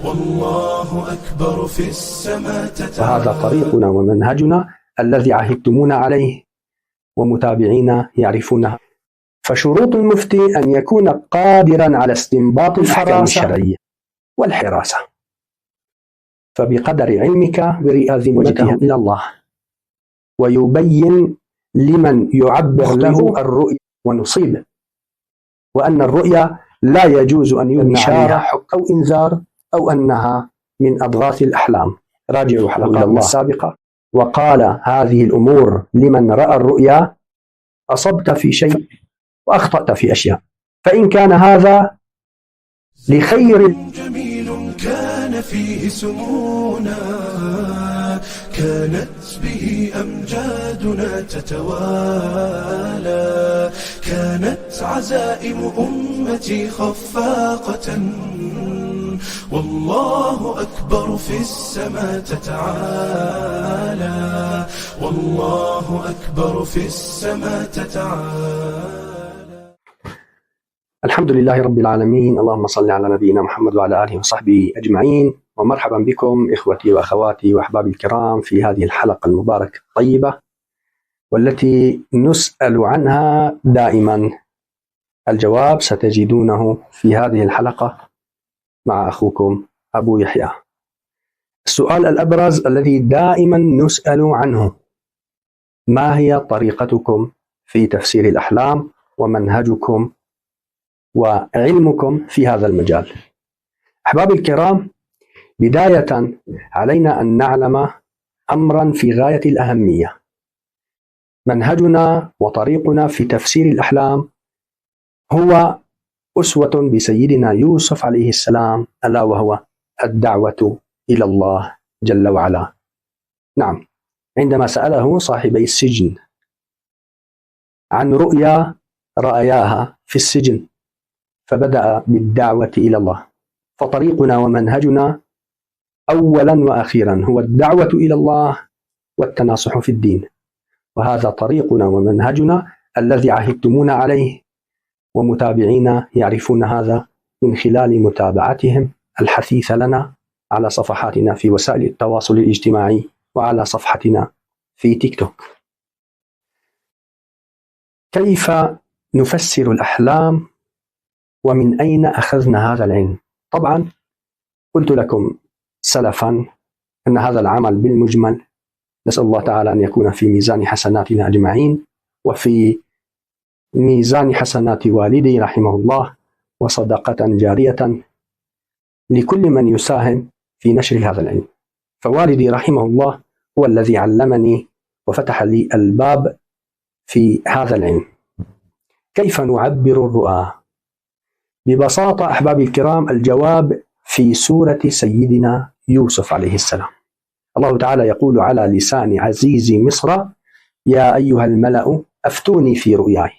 والله أكبر في السماء تتعالى. وهذا طريقنا ومنهجنا الذي عهدتمونا عليه ومتابعينا يعرفونه. فشروط المفتي أن يكون قادرا على استنباط الأحكام الشرعية والحراسة، فبقدر علمك ذمته إلى الله، ويبين لمن يعبر له الرؤيا ونصيبه، وأن الرؤيا لا يجوز أن يبنى عليها أو إنذار أو أنها من أضغاث الأحلام. راجعوا حلقاتنا السابقة، وقال هذه الأمور لمن رأى الرؤيا: أصبت في شيء وأخطأت في أشياء، فإن كان هذا لخير جميل كان فيه سمونا، كانت به أمجادنا تتوالى، كانت عزائم أمتي خفاقة، والله أكبر في السماء تتعالى، والله أكبر في السماء تتعالى. الحمد لله رب العالمين، اللهم صل على نبينا محمد وعلى آله وصحبه أجمعين، ومرحبا بكم إخوتي وأخواتي وأحبابي الكرام في هذه الحلقة المباركة الطيبة، والتي نسأل عنها دائما. الجواب ستجدونه في هذه الحلقة مع أخوكم أبو يحيى. السؤال الأبرز الذي دائما نسأل عنه: ما هي طريقتكم في تفسير الأحلام ومنهجكم وعلمكم في هذا المجال؟ أحبابي الكرام، بداية علينا أن نعلم أمرا في غاية الأهمية: منهجنا وطريقنا في تفسير الأحلام هو أسوة بسيدنا يوسف عليه السلام، ألا وهو الدعوة إلى الله جل وعلا. نعم، عندما سأله صاحبي السجن عن رؤيا رأياها في السجن، فبدأ بالدعوة إلى الله. فطريقنا ومنهجنا أولا وأخيرا هو الدعوة إلى الله والتناصح في الدين، وهذا طريقنا ومنهجنا الذي عهدتمونا عليه، ومتابعينا يعرفون هذا من خلال متابعتهم الحثيثة لنا على صفحاتنا في وسائل التواصل الاجتماعي وعلى صفحتنا في تيك توك. كيف نفسر الأحلام ومن أين أخذنا هذا العلم؟ طبعا قلت لكم سلفا أن هذا العمل بالمجمل نسأل الله تعالى أن يكون في ميزان حسناتنا أجمعين، وفي ميزان حسنات والدي رحمه الله، وصدقة جارية لكل من يساهم في نشر هذا العلم. فوالدي رحمه الله هو الذي علمني وفتح لي الباب في هذا العلم. كيف نعبر الرؤى؟ ببساطة أحبابي الكرام، الجواب في سورة سيدنا يوسف عليه السلام. الله تعالى يقول على لسان عزيز مصر: يا أيها الملأ أفتوني في رؤياي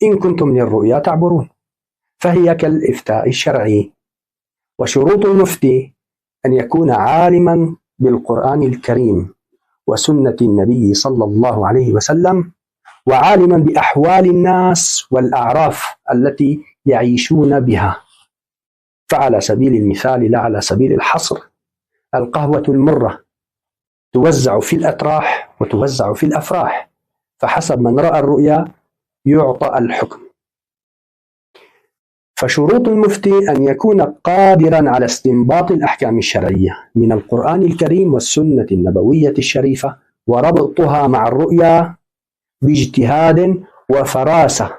إن كنتم للرؤيا تعبرون. فهي كالإفتاء الشرعي. وشروط المفتي أن يكون عالما بالقرآن الكريم وسنة النبي صلى الله عليه وسلم، وعالما بأحوال الناس والأعراف التي يعيشون بها. فعلى سبيل المثال لا على سبيل الحصر، القهوة المرة توزع في الأتراح وتوزع في الأفراح، فحسب من رأى الرؤيا يعطى الحكم. فشروط المفتي أن يكون قادرا على استنباط الأحكام الشرعية من القرآن الكريم والسنة النبوية الشريفة، وربطها مع الرؤيا باجتهاد وفراسة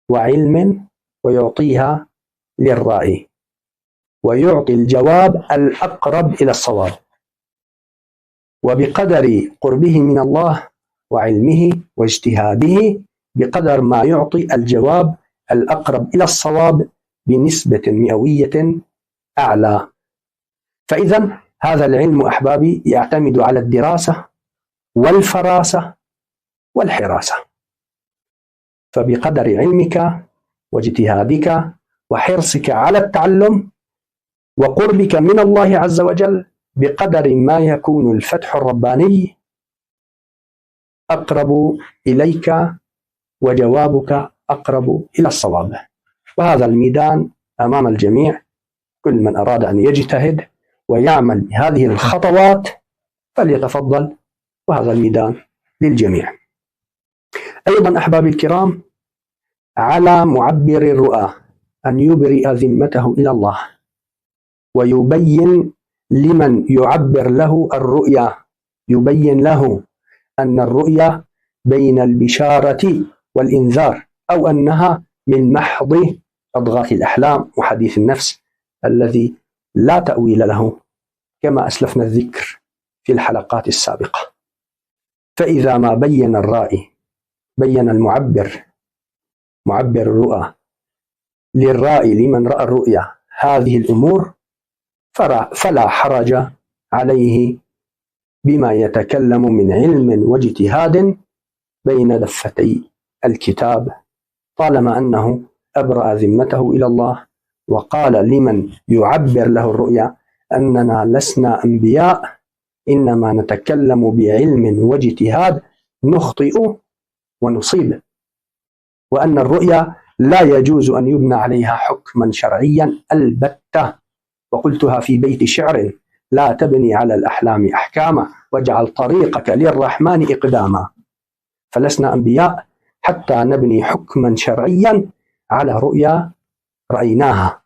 وعلم، ويعطيها للرائي، ويعطي الجواب الأقرب إلى الصواب، وبقدر قربه من الله وعلمه واجتهاده، بقدر ما يعطي الجواب الأقرب إلى الصواب بنسبة مئوية أعلى. فإذا هذا العلم أحبابي يعتمد على الدراسة والفراسة والحراسة. فبقدر علمك واجتهادك وحرصك على التعلم وقربك من الله عز وجل، بقدر ما يكون الفتح الرباني أقرب إليك وجوابك أقرب إلى الصواب. وهذا الميدان أمام الجميع، كل من أراد أن يجتهد ويعمل بهذه الخطوات فليتفضل، وهذا الميدان للجميع. أيضا أحبابي الكرام، على معبر الرؤى أن يبرئ ذمته إلى الله ويبين لمن يعبر له الرؤيا، يبين له أن الرؤيا بين البشارة والإنذار، أو أنها من محض أضغاث الأحلام وحديث النفس الذي لا تأويل له، كما أسلفنا الذكر في الحلقات السابقة. فإذا ما بين الرائي، بين المعبر، معبر الرؤى للرائي لمن رأى الرؤيا هذه الأمور، فلا حرج عليه بما يتكلم من علم واجتهاد بين دفتي الكتاب، طالما أنه أبرأ ذمته إلى الله وقال لمن يعبر له الرؤيا أننا لسنا أنبياء، إنما نتكلم بعلم واجتهاد، نخطئ ونصيب، وأن الرؤيا لا يجوز أن يبنى عليها حكما شرعيا البتة. وقلتها في بيت شعر: لا تبني على الأحلام أحكاما واجعل طريقك للرحمن إقداما. فلسنا أنبياء حتى نبني حكما شرعيا على رؤيا رأيناها،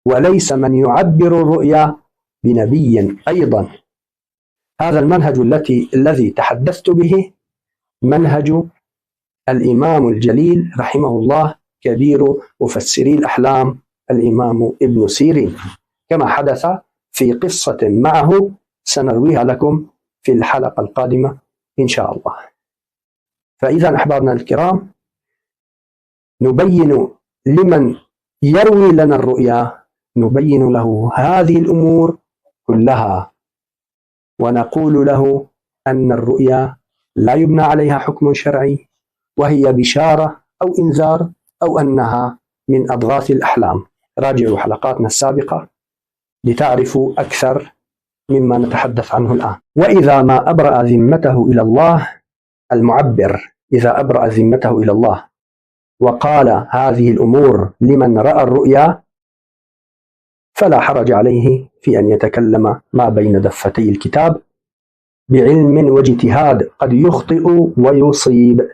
وليس من يعبر الرؤيا بنبي أيضا. هذا المنهج الذي تحدثت به منهج الإمام الجليل رحمه الله كبير مفسري الأحلام الإمام ابن سيرين، كما حدث في قصة معه سنرويها لكم في الحلقة القادمة إن شاء الله. فإذا أحبابنا الكرام، نبين لمن يروي لنا الرؤيا، نبين له هذه الأمور كلها، ونقول له أن الرؤيا لا يبنى عليها حكم شرعي، وهي بشارة أو إنذار، أو أنها من أضغاث الأحلام. راجعوا حلقاتنا السابقة لتعرفوا أكثر مما نتحدث عنه الآن. وإذا ما أبرأ ذمته إلى الله، المعبر إذا أبرأ ذمته إلى الله وقال هذه الأمور لمن رأى الرؤيا، فلا حرج عليه في أن يتكلم ما بين دفتي الكتاب بعلم واجتهاد، قد يخطئ ويصيب.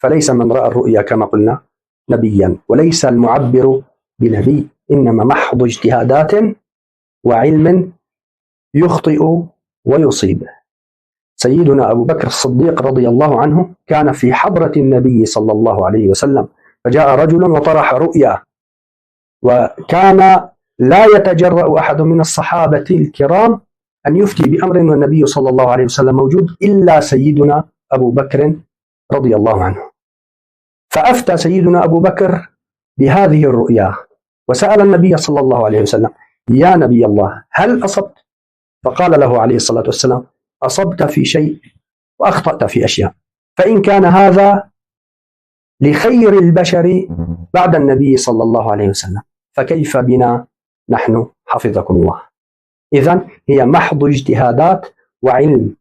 فليس من رأى الرؤيا كما قلنا نبيا، وليس المعبر بنبي، إنما محض اجتهادات وعلم يخطئ ويصيب. سيدنا أبو بكر الصديق رضي الله عنه كان في حضرة النبي صلى الله عليه وسلم، فجاء رجل وطرح رؤيا، وكان لا يتجرأ أحد من الصحابة الكرام أن يفتي بأمر والنبي صلى الله عليه وسلم موجود إلا سيدنا أبو بكر رضي الله عنه. فأفتى سيدنا أبو بكر بهذه الرؤيا وسأل النبي صلى الله عليه وسلم: يا نبي الله، هل أصبت؟ فقال له عليه الصلاة والسلام: أصبت في شيء وأخطأت في أشياء، فإن كان هذا لخير البشر بعد النبي صلى الله عليه وسلم، فكيف بنا نحن حفظكم الله. إذن هي محض اجتهادات وعلم،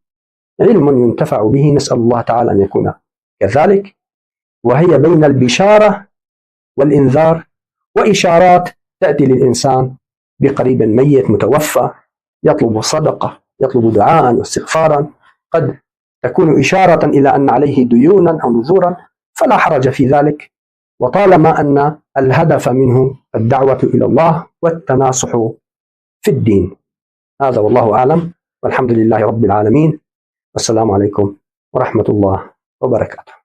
علم ينتفع به، نسأل الله تعالى أن يكون كذلك. وهي بين البشارة والإنذار، وإشارات تأتي للإنسان بقريب ميت متوفى يطلب صدقة، يطلب دعاء واستغفارا، قد تكون إشارة إلى أن عليه ديونا أو نذورا، فلا حرج في ذلك، وطالما أن الهدف منه الدعوة إلى الله والتناصح في الدين. هذا والله أعلم، والحمد لله رب العالمين، والسلام عليكم ورحمة الله وبركاته.